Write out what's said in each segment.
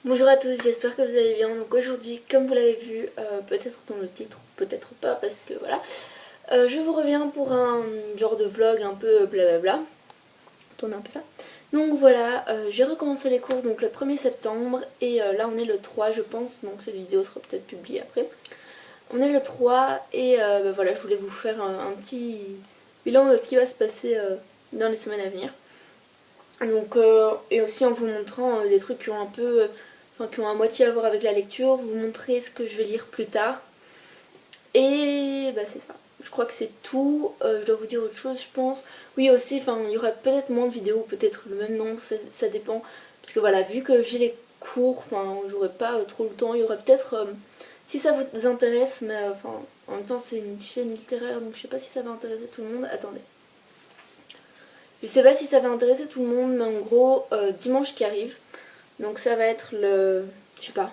Bonjour à tous, j'espère que vous allez bien. Donc aujourd'hui, comme vous l'avez vu, peut-être dans le titre, peut-être pas parce que voilà, je vous reviens pour un genre de vlog un peu blablabla, tourner un peu ça. Donc voilà, j'ai recommencé les cours donc le 1er septembre et là on est le 3 je pense, donc cette vidéo sera peut-être publiée après. On est le 3 et voilà, je voulais vous faire un petit bilan de ce qui va se passer dans les semaines à venir. Donc, et aussi en vous montrant des trucs qui ont un peu, enfin qui ont à moitié à voir avec la lecture, vous montrer ce que je vais lire plus tard. Et bah c'est ça. Je crois que c'est tout. Je dois vous dire autre chose, je pense. Oui aussi, enfin il y aura peut-être moins de vidéos, peut-être le même nombre, ça dépend. Parce que voilà, vu que j'ai les cours, enfin j'aurai pas trop le temps, il y aura peut-être, si ça vous intéresse, mais enfin en même temps c'est une chaîne littéraire, donc je sais pas si ça va intéresser tout le monde. Attendez. Je sais pas si ça va intéresser tout le monde, mais en gros, dimanche qui arrive, donc ça va être le, je sais pas,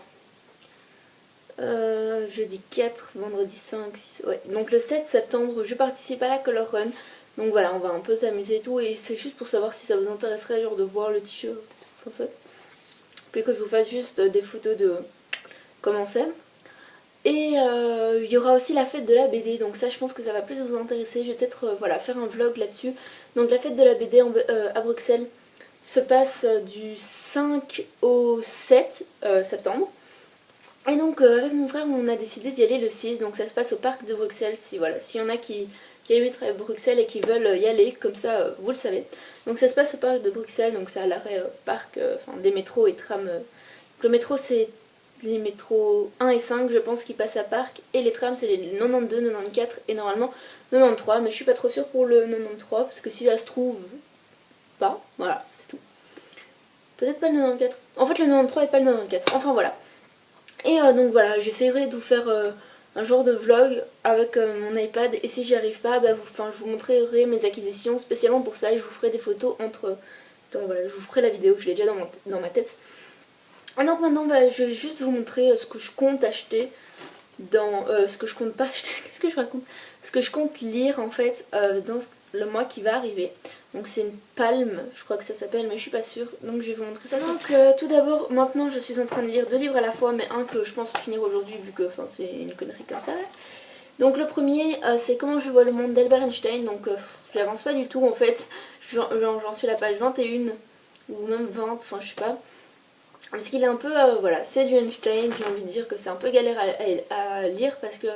jeudi 4, vendredi 5, 6, ouais. Donc le 7 septembre, je participe à la Color Run. Donc voilà, on va un peu s'amuser et tout, et c'est juste pour savoir si ça vous intéresserait, genre de voir le t-shirt, enfin soit. Puis que je vous fasse juste des photos de comment c'est. Et il y aura aussi la fête de la BD, donc ça je pense que ça va plus vous intéresser. Je vais peut-être voilà, faire un vlog là-dessus. Donc la fête de la BD à Bruxelles se passe du 5 au 7 septembre. Et donc avec mon frère on a décidé d'y aller le 6, donc ça se passe au parc de Bruxelles. Si voilà, s'il y en a qui habitent à Bruxelles et qui veulent y aller, comme ça vous le savez. Donc ça se passe au parc de Bruxelles, donc c'est à l'arrêt parc des métros et trams. Le métro c'est les métros 1 et 5 je pense qui passent à Parc, et les trams c'est les 92, 94 et normalement 93, mais je suis pas trop sûre pour le 93 parce que si ça se trouve pas, voilà c'est tout. Peut-être pas le 94, en fait le 93 et pas le 94, enfin voilà. Et donc voilà, j'essaierai de vous faire un genre de vlog avec mon iPad, et si j'y arrive pas, bah, je vous montrerai mes acquisitions spécialement pour ça, et je vous ferai des photos entre, donc voilà, je vous ferai la vidéo, je l'ai déjà dans ma tête. Alors maintenant je vais juste vous montrer ce que je compte acheter dans ce que je compte pas acheter, qu'est-ce que je raconte, ce que je compte lire en fait dans le mois qui va arriver. Donc c'est une palme, je crois que ça s'appelle, mais je suis pas sûre, donc je vais vous montrer ça. Donc tout d'abord, maintenant je suis en train de lire 2 livres à la fois, mais un que je pense finir aujourd'hui vu que c'est une connerie comme ça. Donc le premier c'est Comment je vois le monde d'Albert Einstein, donc j'avance pas du tout en fait, j'en suis à la page 21 ou même 20, enfin je sais pas. Parce qu'il est un peu, voilà, c'est du Einstein, j'ai envie de dire que c'est un peu galère à lire parce que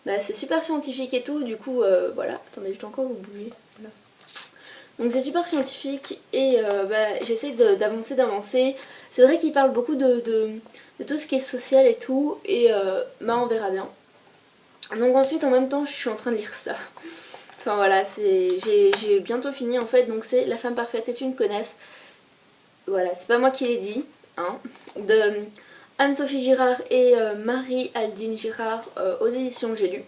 bah, c'est super scientifique et tout, du coup, voilà, attendez, je dois encore vous bouger, voilà. Donc c'est super scientifique et j'essaie d'avancer. C'est vrai qu'il parle beaucoup de tout ce qui est social et tout, et on verra bien. Donc ensuite, en même temps, je suis en train de lire ça. Enfin voilà, j'ai bientôt fini en fait, donc c'est La femme parfaite est une connasse. Voilà, c'est pas moi qui l'ai dit, hein, de Anne-Sophie Girard et Marie-Aldine Girard aux éditions J'ai lu.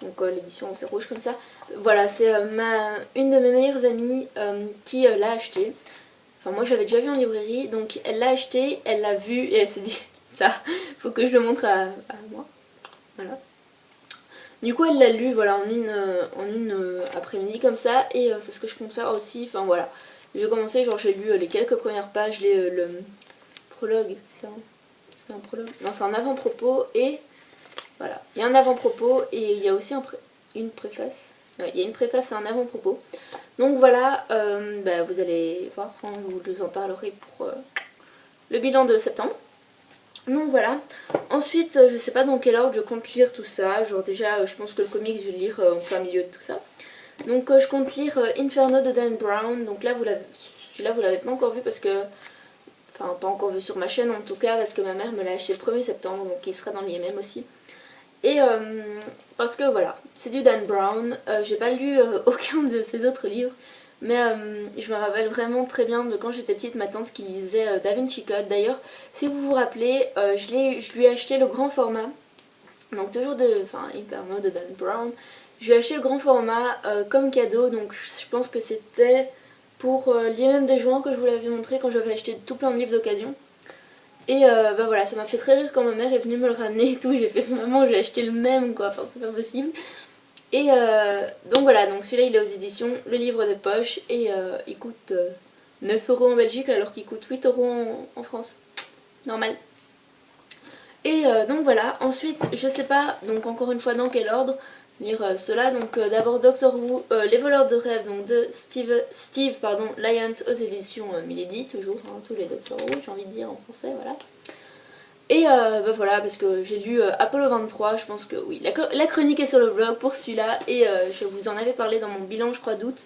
Donc l'édition c'est rouge comme ça. Voilà, c'est une de mes meilleures amies qui l'a acheté. Enfin moi j'avais déjà vu en librairie, donc elle l'a acheté, elle l'a vu et elle s'est dit ça, faut que je le montre à moi. Voilà. Du coup elle l'a lu voilà, en une après-midi comme ça, et c'est ce que je compte faire aussi, enfin voilà. J'ai commencé, genre j'ai lu les quelques premières pages, le prologue, c'est un prologue, non c'est un avant-propos, et voilà, il y a un avant-propos et il y a aussi une préface, ouais, il y a une préface et un avant-propos. Donc voilà, vous allez voir, enfin, je vous en parlerai pour le bilan de septembre. Donc voilà, ensuite je sais pas dans quel ordre je compte lire tout ça, genre déjà je pense que le comics je vais le lire en plein milieu de tout ça. Donc je compte lire Inferno de Dan Brown, donc là celui-là vous l'avez pas encore vu parce que, enfin pas encore vu sur ma chaîne en tout cas, parce que ma mère me l'a acheté le 1er septembre, donc il sera dans l'IMM aussi. Et parce que voilà, c'est du Dan Brown, j'ai pas lu aucun de ses autres livres, mais je me rappelle vraiment très bien de quand j'étais petite, ma tante qui lisait Da Vinci Code. D'ailleurs, si vous vous rappelez, je lui ai acheté le grand format, donc toujours Inferno de Dan Brown. Je lui ai acheté le grand format comme cadeau, donc je pense que c'était pour l'IMM de juin que je vous l'avais montré quand j'avais acheté tout plein de livres d'occasion. Et voilà, ça m'a fait très rire quand ma mère est venue me le ramener et tout. J'ai fait maman, j'ai acheté le même quoi, enfin c'est pas possible. Et donc voilà, donc celui-là il est aux éditions Le Livre de Poche, et il coûte 9 € en Belgique alors qu'il coûte 8 € en France. normal. Et donc voilà, ensuite je sais pas donc encore une fois dans quel ordre lire cela, donc d'abord Doctor Who, Les voleurs de rêve, donc de Steve Lyons aux éditions Milady, toujours, hein, tous les Doctor Who j'ai envie de dire en français, voilà. Et bah voilà, parce que j'ai lu Apollo 23, je pense que oui, la chronique est sur le blog pour celui-là, et je vous en avais parlé dans mon bilan je crois d'août,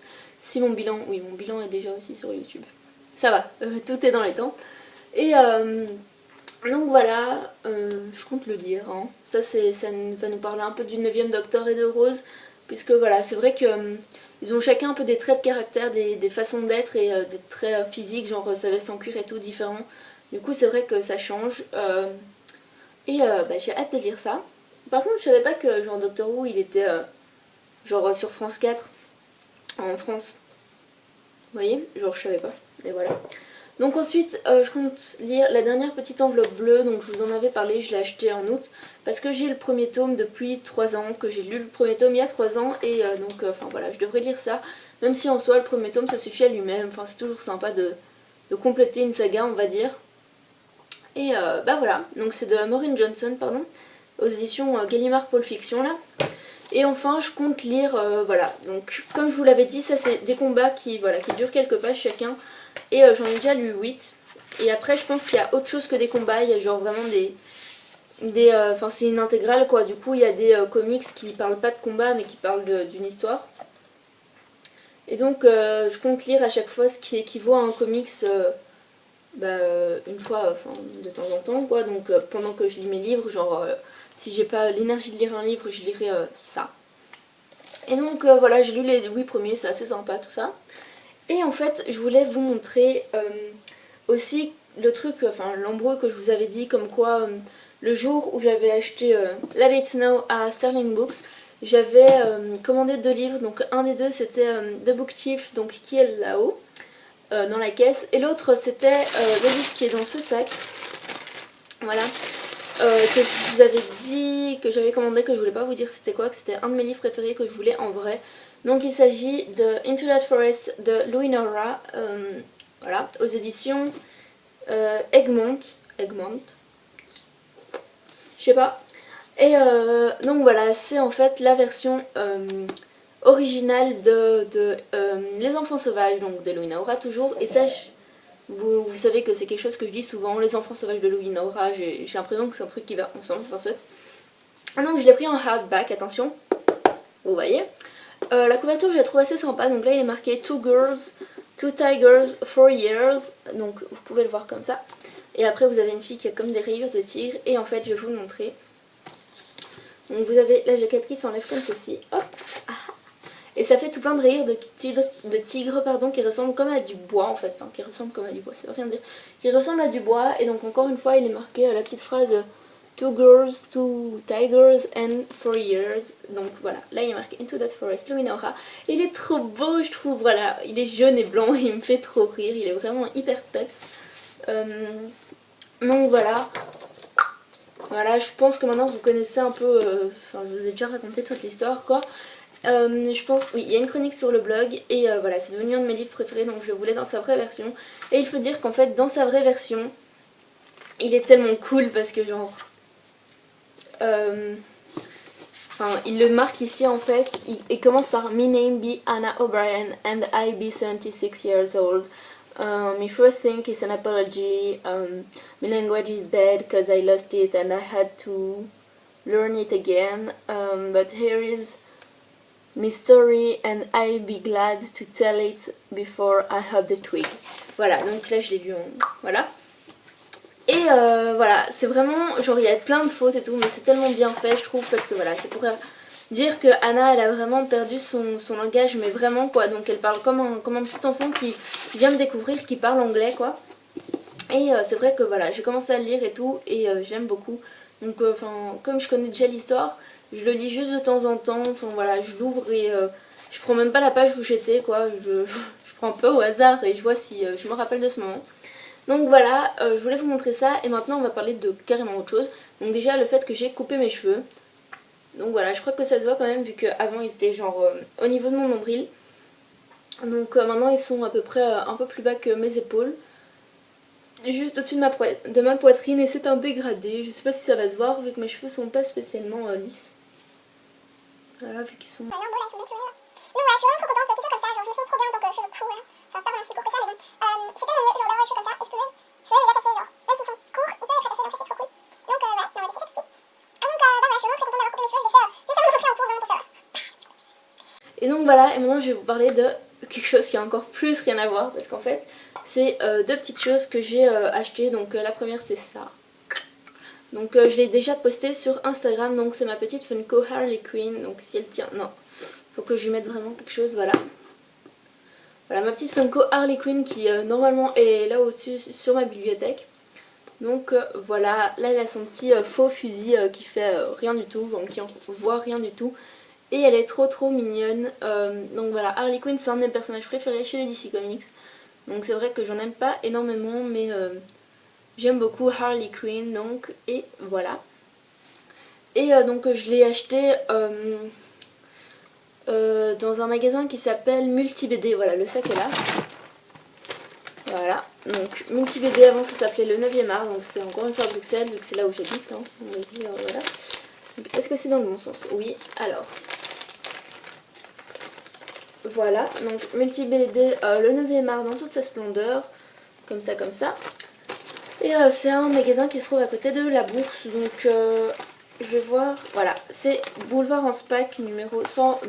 si mon bilan, oui mon bilan est déjà aussi sur YouTube, ça va, tout est dans les temps. Et donc voilà, je compte le lire, hein. Ça va nous parler un peu du 9ème Docteur et de Rose, puisque voilà, c'est vrai que ils ont chacun un peu des traits de caractère, des façons d'être et des traits physiques, genre sa veste en cuir et tout différents. Du coup c'est vrai que ça change, et bah, j'ai hâte de lire ça. Par contre je savais pas que genre Doctor Who il était genre sur France 4 en France. Vous voyez, genre je savais pas, et voilà. Donc ensuite je compte lire la dernière petite enveloppe bleue, donc je vous en avais parlé, je l'ai acheté en août parce que j'ai le premier tome depuis 3 ans, que j'ai lu le premier tome il y a 3 ans et donc enfin voilà, je devrais lire ça, même si en soi le premier tome ça suffit à lui-même, enfin c'est toujours sympa de compléter une saga on va dire. Et bah voilà, donc c'est de Maureen Johnson, pardon, aux éditions Gallimard Pulp Fiction là. Et enfin je compte lire, voilà, donc comme je vous l'avais dit, ça c'est des combats qui, voilà, qui durent quelques pages chacun. Et j'en ai déjà lu 8. Et après je pense qu'il y a autre chose que des combats, il y a genre vraiment enfin c'est une intégrale quoi, du coup il y a des comics qui parlent pas de combat mais qui parlent d'une histoire. Et donc je compte lire à chaque fois ce qui équivaut à un comics une fois de temps en temps quoi, donc pendant que je lis mes livres, genre si j'ai pas l'énergie de lire un livre je lirai ça. Et donc voilà, j'ai lu les 8 premiers, c'est assez sympa tout ça. Et en fait je voulais vous montrer aussi le truc, enfin l'embrouille que je vous avais dit, comme quoi le jour où j'avais acheté Let It Snow à Sterling Books, j'avais commandé 2 livres, donc un des deux c'était The Book Thief, donc qui est là-haut dans la caisse, et l'autre c'était le livre qui est dans ce sac, voilà, que je vous avais dit, que j'avais commandé, que je voulais pas vous dire c'était quoi, que c'était un de mes livres préférés que je voulais en vrai. Donc il s'agit de Into That Forest de Louis Nora, voilà, aux éditions Egmont, je sais pas. Et donc voilà, c'est en fait la version originale de Les Enfants Sauvages, donc de Louis Nora toujours. Et ça, vous savez que c'est quelque chose que je dis souvent, Les Enfants Sauvages de Louis Nora, j'ai l'impression que c'est un truc qui va ensemble, enfin soit. Ah donc je l'ai pris en hardback, attention, vous voyez. La couverture je la trouve assez sympa, donc là il est marqué 2 girls, 2 tigers, 4 years, donc vous pouvez le voir comme ça. Et après vous avez une fille qui a comme des rayures de tigre, et en fait je vais vous le montrer. Donc vous avez la jaquette qui s'enlève comme ceci, hop, et ça fait tout plein de rayures de tigre pardon, qui ressemblent comme à du bois en fait, enfin qui ressemblent comme à du bois, ça veut rien dire, qui ressemblent à du bois, et donc encore une fois il est marqué la petite phrase 2 girls, 2 tigers and 4 years. Donc voilà, là il est marqué Into That Forest, Louis Nora. Il est trop beau je trouve, voilà, il est jaune et blanc et il me fait trop rire, il est vraiment hyper peps. Donc voilà. Voilà, je pense que maintenant vous connaissez un peu, enfin je vous ai déjà raconté toute l'histoire quoi. Je pense, oui, il y a une chronique sur le blog et voilà, c'est devenu un de mes livres préférés, donc je le voulais dans sa vraie version. Et il faut dire qu'en fait dans sa vraie version, il est tellement cool parce que genre... enfin, il le marque ici en fait, il commence par "My name be Anna O'Brien and I be 76 years old. My first thing is an apology. My language is bad because I lost it and I had to learn it again. But here is my story and I'll be glad to tell it before I hop the twig." Voilà, donc là je l'ai lu en... voilà. Et voilà, c'est vraiment, genre il y a plein de fautes et tout, mais c'est tellement bien fait je trouve, parce que voilà, c'est pour dire que Anna elle a vraiment perdu son langage, mais vraiment quoi, donc elle parle comme un petit enfant qui vient de découvrir, qui parle anglais quoi. Et c'est vrai que voilà, j'ai commencé à le lire et tout, et j'aime beaucoup. Donc enfin, comme je connais déjà l'histoire, je le lis juste de temps en temps, enfin voilà, je l'ouvre et je prends même pas la page où j'étais quoi, je prends un peu au hasard et je vois si je me rappelle de ce moment. Donc voilà, je voulais vous montrer ça, et maintenant on va parler de carrément autre chose. Donc déjà le fait que j'ai coupé mes cheveux. Donc voilà, je crois que ça se voit quand même vu qu'avant ils étaient genre au niveau de mon nombril. Donc maintenant ils sont à peu près un peu plus bas que mes épaules. juste au-dessus de ma poitrine et c'est un dégradé. Je sais pas si ça va se voir vu que mes cheveux sont pas spécialement lisses. Voilà, vu qu'ils sont... Donc voilà, je suis vraiment trop contente de tout ça comme ça, genre je me sens trop bien en tant que cheveux courts là. Enfin, c'est pas vraiment si court que ça, mais bon, c'est tellement mieux, genre d'avoir les cheveux comme ça, et je peux même les attacher, genre, même s'ils sont courts, ils peuvent être attachés, donc ça c'est trop cool. Donc voilà, non, c'est ça tout de suite. Et donc bah voilà, je suis vraiment très contente d'avoir coupé mes cheveux, je l'ai fait juste avant de rentrer en cours, vraiment pour ça. Et donc voilà, et maintenant je vais vous parler de quelque chose qui a encore plus rien à voir, parce qu'en fait, c'est deux petites choses que j'ai achetées. Donc la première c'est ça. Donc je l'ai déjà posté sur Instagram, donc c'est ma petite Funko Harley Quinn. Donc si elle tient, non, faut que je lui mette vraiment quelque chose, voilà. Voilà ma petite Funko Harley Quinn qui normalement est là au-dessus sur ma bibliothèque. Donc voilà, là elle a son petit faux fusil qui fait rien du tout, genre qui en voit rien du tout. Et elle est trop mignonne. Donc voilà, Harley Quinn c'est un de mes personnages préférés chez les DC Comics. Donc c'est vrai que j'en aime pas énormément, mais j'aime beaucoup Harley Quinn, donc, et voilà. Et donc je l'ai acheté dans un magasin qui s'appelle Multi BD, voilà, le sac est là. Voilà, donc Multi BD, avant ça s'appelait le 9e art, donc c'est encore une fois à Bruxelles, vu que c'est là où j'habite, hein. Voilà. Est-ce que c'est dans le bon sens? Oui, alors. Voilà, donc Multi BD, le 9e art dans toute sa splendeur, comme ça, comme ça. Et c'est un magasin qui se trouve à côté de la bourse, donc je vais voir, voilà, c'est Boulevard en Spac, numéro 100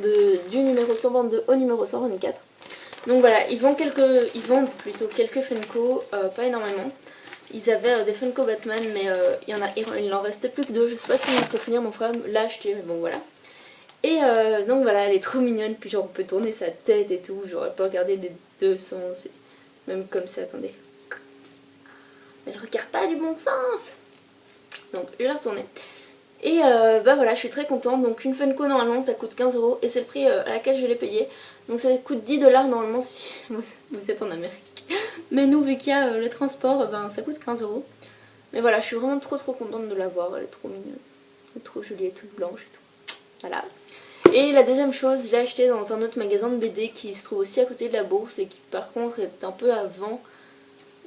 du numéro 122 au numéro 124. Donc voilà, ils vendent plutôt quelques Funko, pas énormément. Ils avaient des Funko Batman, mais il en restait plus que deux, je sais pas si on peut finir, mon frère l'a acheté, mais bon voilà. Et donc voilà, elle est trop mignonne, puis genre on peut tourner sa tête et tout, genre elle peut regarder des deux sens, même comme ça, attendez. Elle regarde pas du bon sens. Donc je vais la retourner. Et bah voilà, je suis très contente. Donc une Funko normalement ça coûte 15 € et c'est le prix à laquelle je l'ai payé. Donc ça coûte 10 $ normalement si vous êtes en Amérique. Mais nous, vu qu'il y a le transport, ben, ça coûte 15 €. Mais voilà, je suis vraiment trop contente de l'avoir. Elle est trop mignonne. Elle est trop jolie, elle est toute blanche et tout. Voilà. Et la deuxième chose, je l'ai acheté dans un autre magasin de BD qui se trouve aussi à côté de la bourse et qui par contre est un peu avant.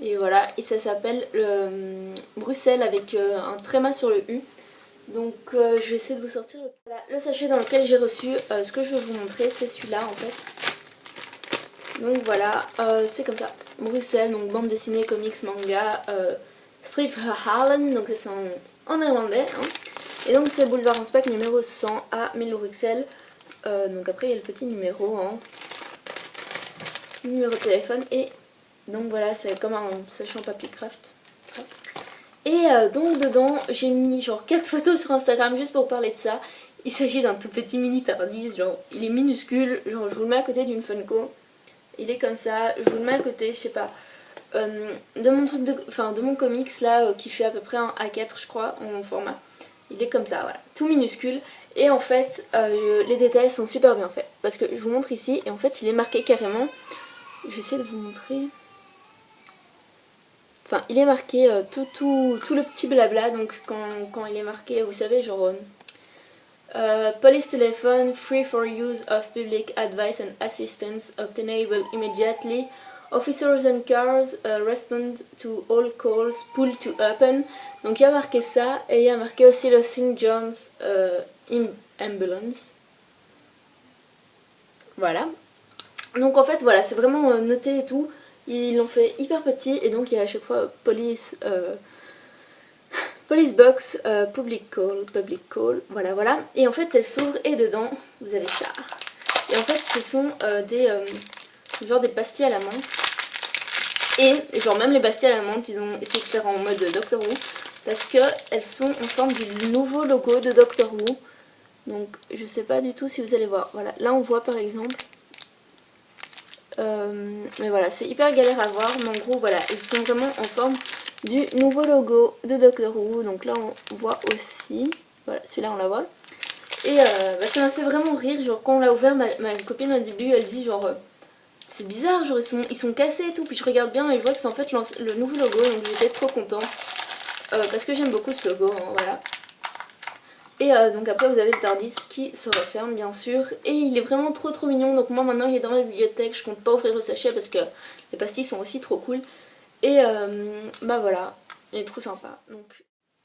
Et voilà, et ça s'appelle Bruxelles avec un tréma sur le U. Donc je vais essayer de vous sortir le sachet dans lequel j'ai reçu. Ce que je vais vous montrer, c'est celui-là en fait. Donc voilà, c'est comme ça. Bruxelles, donc bande dessinée, comics, manga, Strip Harlan, donc c'est en néerlandais. Hein. Et donc c'est Boulevard en Spac numéro 100 à 1000 Bruxelles. Donc après il y a le petit numéro, hein. Numéro de téléphone et... Donc voilà, c'est comme un sachet en papier craft. Ça. Et donc dedans, j'ai mis genre 4 photos sur Instagram juste pour parler de ça. Il s'agit d'un tout petit mini Tardis, genre il est minuscule, genre je vous le mets à côté d'une Funko. Il est comme ça, je vous le mets à côté, je sais pas, de mon truc de mon comics là, qui fait à peu près un A4 je crois, en format. Il est comme ça, voilà, tout minuscule. Et en fait, les détails sont super bien faits. Parce que je vous montre ici, et en fait il est marqué carrément. Je vais essayer de vous montrer... Enfin, il est marqué tout le petit blabla, donc quand il est marqué, vous savez, genre Police telephone, free for use of public advice and assistance, obtainable immediately. Officers and cars respond to all calls, pull to open. Donc il y a marqué ça, et il y a marqué aussi le St. John's Ambulance. Voilà. Donc en fait, voilà, c'est vraiment noté et tout. Ils l'ont fait hyper petit et donc il y a à chaque fois police box, public call, voilà. Et en fait elle s'ouvre et dedans vous avez ça. Et en fait ce sont des pastilles à la menthe. Et genre même les pastilles à la menthe ils ont essayé de faire en mode Doctor Who. Parce qu'elles sont en forme du nouveau logo de Doctor Who. Donc je sais pas du tout si vous allez voir. Voilà, là on voit par exemple. Mais voilà, c'est hyper galère à voir, mais en gros voilà, ils sont vraiment en forme du nouveau logo de Doctor Who. Donc là on voit aussi, voilà, celui-là on la voit. Et ça m'a fait vraiment rire, genre quand on l'a ouvert, ma copine au début elle dit genre c'est bizarre, genre ils sont cassés et tout, puis je regarde bien et je vois que c'est en fait le nouveau logo, donc j'étais trop contente parce que j'aime beaucoup ce logo, hein, voilà. Et donc après vous avez le Tardis qui se referme bien sûr. Et il est vraiment trop mignon. Donc moi maintenant il est dans ma bibliothèque. Je compte pas ouvrir le sachet parce que les pastilles sont aussi trop cool. Et bah voilà, il est trop sympa. Donc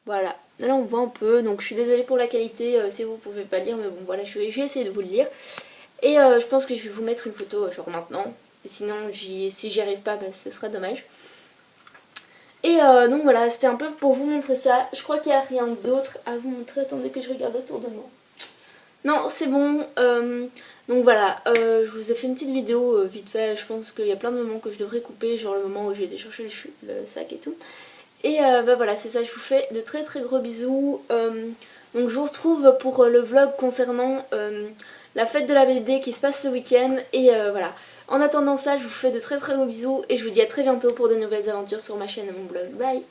voilà, là on voit un peu, donc je suis désolée pour la qualité si vous pouvez pas lire, mais bon voilà, je vais essayer de vous le lire. Et je pense que je vais vous mettre une photo genre maintenant, et sinon si j'y arrive pas, bah, ce sera dommage. Et donc voilà, c'était un peu pour vous montrer ça. Je crois qu'il n'y a rien d'autre à vous montrer. Attendez que je regarde autour de moi. Non, c'est bon. Donc voilà, je vous ai fait une petite vidéo vite fait. Je pense qu'il y a plein de moments que je devrais couper, genre le moment où j'ai été chercher le sac et tout. Et bah voilà, c'est ça, je vous fais de très très gros bisous. Donc je vous retrouve pour le vlog concernant la fête de la BD qui se passe ce week-end. Et voilà, en attendant ça, je vous fais de très très gros bisous et je vous dis à très bientôt pour de nouvelles aventures sur ma chaîne et mon blog. Bye!